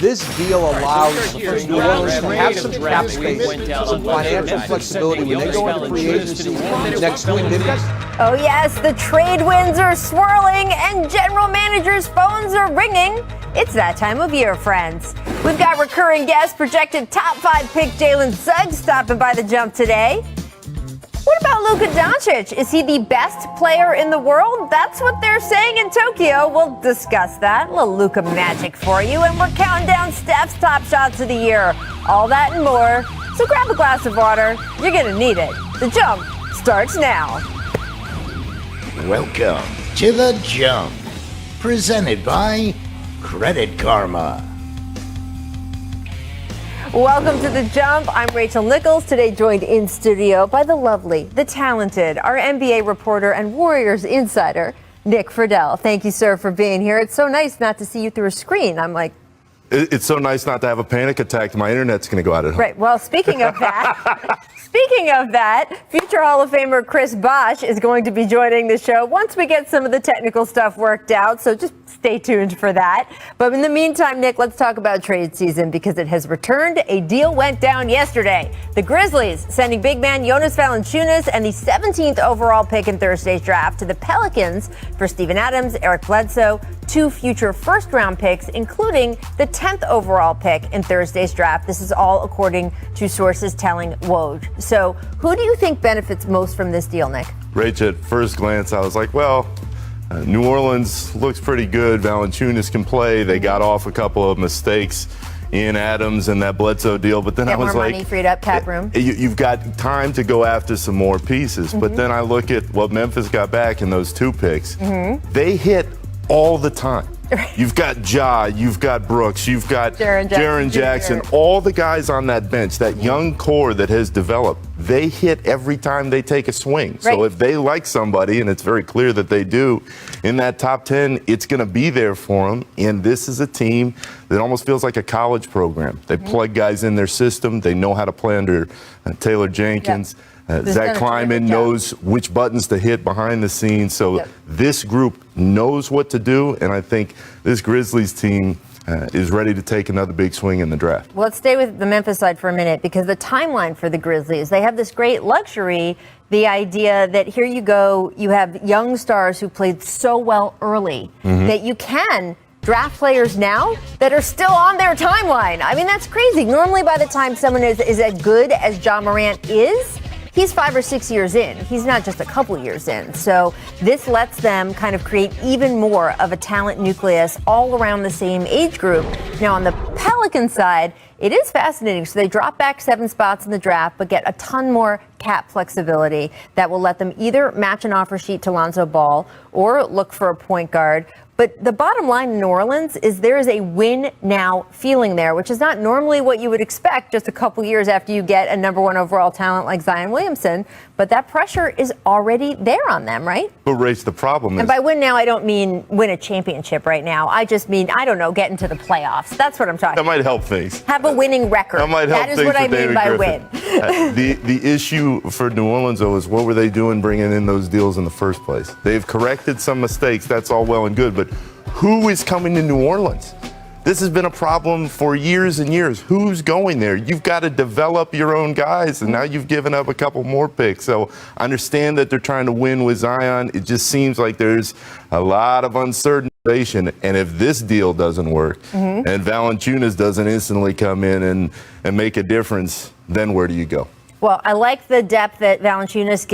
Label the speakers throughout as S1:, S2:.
S1: This deal allows New Orleans to have some cap space, some financial flexibility when they go into free agency next week.
S2: Oh yes, the trade winds are swirling and general managers' phones are ringing. It's that time of year, friends. We've got recurring guest, projected top 5 pick Jalen Suggs stopping by the Jump today. What about Luka Doncic? Is he the best player in the world? That's what they're saying in Tokyo. We'll discuss that. A little Luka magic for you. And we're counting down Steph's top shots of the year. All that and more. So grab a glass of water. You're going to need it. The Jump starts now.
S3: Welcome to The Jump. Presented by Credit Karma.
S2: Welcome to The Jump. I'm Rachel Nichols, today joined in studio by the lovely, the talented, our NBA reporter and Warriors insider, Nick Friedel. Thank you, sir, for being here. It's so nice not to see you through a screen. I'm like...
S4: It's so nice not to have a panic attack. My internet's going to go out at home.
S2: Right. Well, speaking of that, future Hall of Famer Chris Bosh is going to be joining the show once we get some of the technical stuff worked out. So just stay tuned for that. But in the meantime, Nick, let's talk about trade season because it has returned. A deal went down yesterday. The Grizzlies sending big man Jonas Valanciunas and the 17th overall pick in Thursday's draft to the Pelicans for Steven Adams, Eric Bledsoe, 2 future first-round picks, including the 10th overall pick in Thursday's draft. This is all according to sources telling Woj. So who do you think benefits most from this deal, Nick?
S4: Rach, at first glance, I was like, well, New Orleans looks pretty good. Valanciunas can play. They got off a couple of mistakes in Adams and that Bledsoe deal. But then I was like,
S2: money freed up, cap room.
S4: You've got time to go after some more pieces. Mm-hmm. But then I look at what Memphis got back in those 2 picks. Mm-hmm. They hit all the time. You've got Ja, you've got Brooks, you've got Jaren Jackson, all the guys on that bench, that young core that has developed, they hit every time they take a swing. Right. So if they like somebody, and it's very clear that they do, in that top 10, it's going to be there for them. And this is a team that almost feels like a college program. They plug guys in their system. They know how to play under Taylor Jenkins. Yep. Zach Kleiman knows which buttons to hit behind the scenes. So this group knows what to do, and I think this Grizzlies team is ready to take another big swing in the draft.
S2: Well, let's stay with the Memphis side for a minute, because the timeline for the Grizzlies, they have this great luxury, the idea that here you go, you have young stars who played so well early that you can draft players now that are still on their timeline. I mean, that's crazy. Normally, by the time someone is as good as Ja Morant is, he's 5 or 6 years in. He's not just a couple years in. So this lets them kind of create even more of a talent nucleus all around the same age group. Now, on the Pelican side, it is fascinating. So they drop back 7 spots in the draft, but get a ton more cap flexibility that will let them either match an offer sheet to Lonzo Ball or look for a point guard. But the bottom line in New Orleans is there is a win now feeling there, which is not normally what you would expect just a couple years after you get a number 1 overall talent like Zion Williamson. But that pressure is already there on them, right?
S4: But Rach, the problem is...
S2: And by win now, I don't mean win a championship right now. I just mean, I don't know, get into the playoffs. That's what I'm talking about.
S4: That might help things.
S2: Have a winning record.
S4: That might help
S2: things.
S4: That is
S2: what I mean by
S4: Griffin.
S2: Win.
S4: The issue for New Orleans, though, is what were they doing bringing in those deals in the first place? They've corrected some mistakes. That's all well and good. But who is coming to New Orleans? This has been a problem for years and years. Who's going there? You've got to develop your own guys, and now you've given up a couple more picks. So I understand that they're trying to win with Zion. It just seems like there's a lot of uncertainty. And if this deal doesn't work and Valanciunas doesn't instantly come in and make a difference, then where do you go?
S2: Well, I like the depth that Valanciunas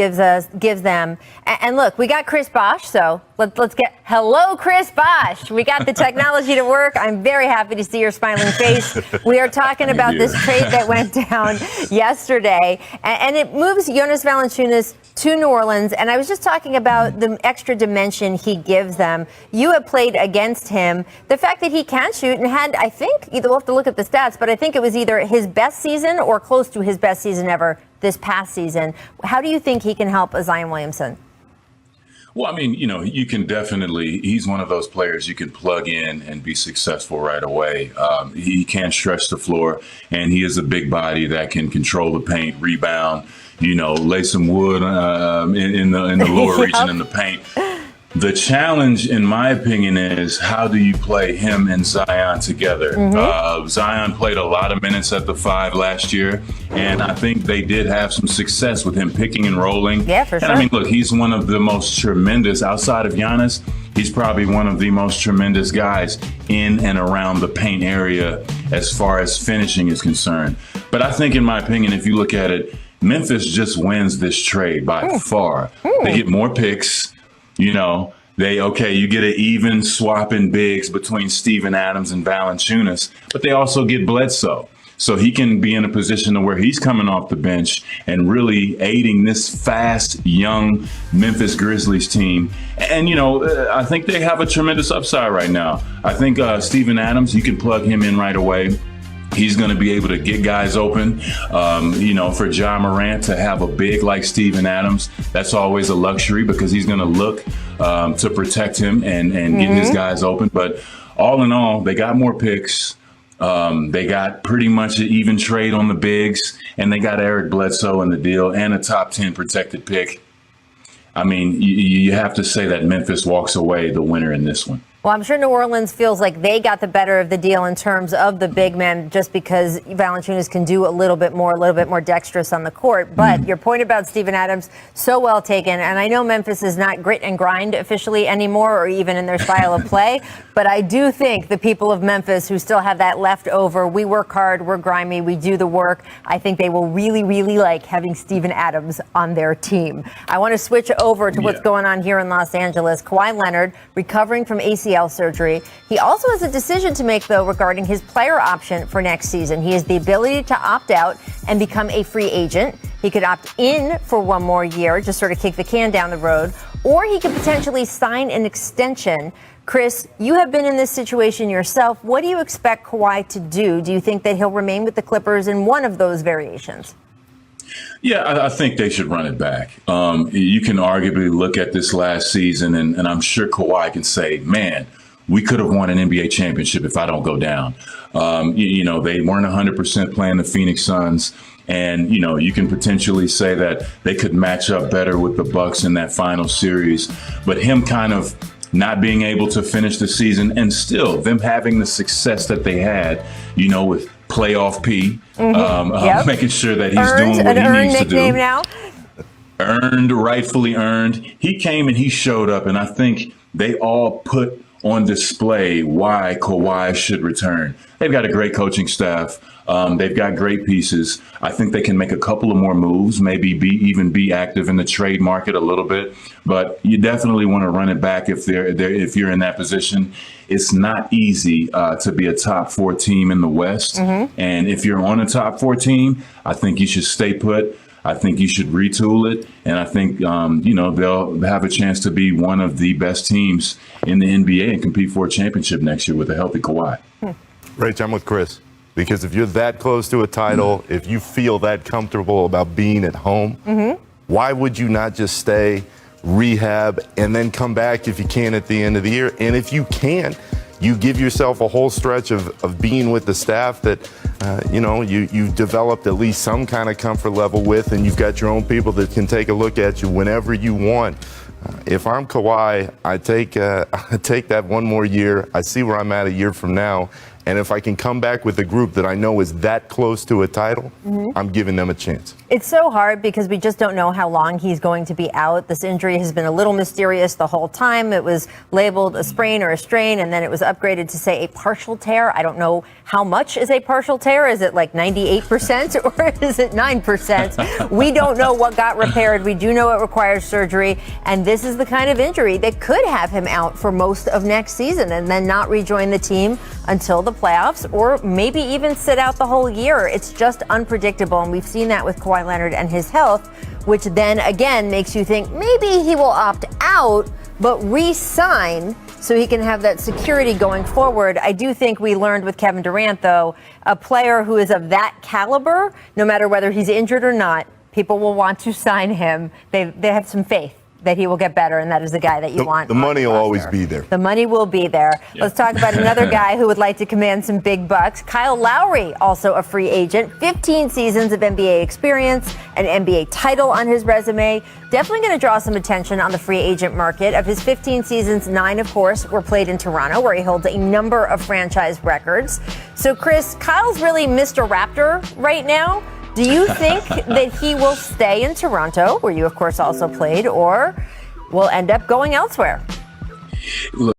S2: gives them. And look, we got Chris Bosh, so let's get hello, Chris Bosh. We got the technology to work. I'm very happy to see your smiling face. We are talking about this trade that went down yesterday, and it moves Jonas Valanciunas to New Orleans. And I was just talking about the extra dimension he gives them. You have played against him. The fact that he can shoot and had, I think, we'll have to look at the stats, but I think it was either his best season or close to his best season ever this past season. How do you think he can help Zion Williamson?
S5: Well, I mean, you can definitely, he's one of those players you can plug in and be successful right away. He can stretch the floor, and he is a big body that can control the paint, rebound, lay some wood in the lower region in the paint. The challenge, in my opinion, is how do you play him and Zion together? Zion played a lot of minutes at the 5 last year, and I think they did have some success with him picking and rolling.
S2: Yeah, for sure.
S5: And I mean, look, he's one of the most tremendous, outside of Giannis, he's probably one of the most tremendous guys in and around the paint area as far as finishing is concerned. But I think, in my opinion, if you look at it, Memphis just wins this trade by far. They get more picks. You know, you get an even swap in bigs between Steven Adams and Valanciunas, but they also get Bledsoe. So he can be in a position to where he's coming off the bench and really aiding this fast, young Memphis Grizzlies team. And, I think they have a tremendous upside right now. I think Steven Adams, you can plug him in right away. He's going to be able to get guys open. For Ja Morant to have a big like Steven Adams, that's always a luxury because he's going to look to protect him and get his guys open. But all in all, they got more picks. They got pretty much an even trade on the bigs, and they got Eric Bledsoe in the deal and a top 10 protected pick. I mean, you have to say that Memphis walks away the winner in this one.
S2: Well, I'm sure New Orleans feels like they got the better of the deal in terms of the big men just because Valanciunas can do a little bit more dexterous on the court. But your point about Steven Adams, so well taken. And I know Memphis is not grit and grind officially anymore or even in their style of play. But I do think the people of Memphis who still have that left over, we work hard, we're grimy, we do the work. I think they will really, really like having Steven Adams on their team. I want to switch over to what's going on here in Los Angeles. Kawhi Leonard recovering from ACL surgery. He also has a decision to make, though, regarding his player option for next season. He has the ability to opt out and become a free agent. He could opt in for one more year, just sort of kick the can down the road, or he could potentially sign an extension. Chris, you have been in this situation yourself. What do you expect Kawhi to do? Do you think that he'll remain with the Clippers in one of those variations?
S5: Yeah, I think they should run it back. You can arguably look at this last season, and I'm sure Kawhi can say, man, we could have won an NBA championship if I don't go down. They weren't 100% playing the Phoenix Suns. And, you can potentially say that they could match up better with the Bucks in that final series. But him kind of not being able to finish the season and still them having the success that they had, with playoff P, making sure that he's doing what he needs to do. Now. Rightfully earned. He came and he showed up, and I think they all put on display why Kawhi should return. They've got a great coaching staff. They've got great pieces. I think they can make a couple of more moves, maybe be active in the trade market a little bit. But you definitely want to run it back if you're in that position. It's not easy to be a top 4 team in the West. And if you're on a top 4 team, I think you should stay put. I think you should retool it. And I think, they'll have a chance to be one of the best teams in the NBA and compete for a championship next year with a healthy Kawhi.
S4: Rach, I'm with Chris. Because if you're that close to a title, if you feel that comfortable about being at home, why would you not just stay, rehab, and then come back if you can at the end of the year? And if you can't, you give yourself a whole stretch of being with the staff that, you developed at least some kind of comfort level with, and you've got your own people that can take a look at you whenever you want. If I'm Kawhi, I take that one more year. I see where I'm at a year from now. And if I can come back with a group that I know is that close to a title, I'm giving them a chance.
S2: It's so hard because we just don't know how long he's going to be out. This injury has been a little mysterious the whole time. It was labeled a sprain or a strain, and then it was upgraded to say a partial tear. I don't know how much is a partial tear. Is it like 98% or is it 9%? We don't know what got repaired. We do know it requires surgery. And this is the kind of injury that could have him out for most of next season and then not rejoin the team until the playoffs, or maybe even sit out the whole year. It's just unpredictable, and we've seen that with Kawhi Leonard and his health, which then again makes you think maybe he will opt out but re-sign so he can have that security going forward. I do think we learned with Kevin Durant, though, a player who is of that caliber, no matter whether he's injured or not, people will want to sign him. They have some faith that he will get better, and that is the guy that you want.
S4: The money will always be there.
S2: The money will be there. Yeah. Let's talk about another guy who would like to command some big bucks. Kyle Lowry, also a free agent, 15 seasons of NBA experience, an NBA title on his resume. Definitely going to draw some attention on the free agent market. Of his 15 seasons, 9, of course, were played in Toronto, where he holds a number of franchise records. So, Chris, Kyle's really Mr. Raptor right now. Do you think that he will stay in Toronto, where you, of course, also played, or will end up going elsewhere?
S5: Look,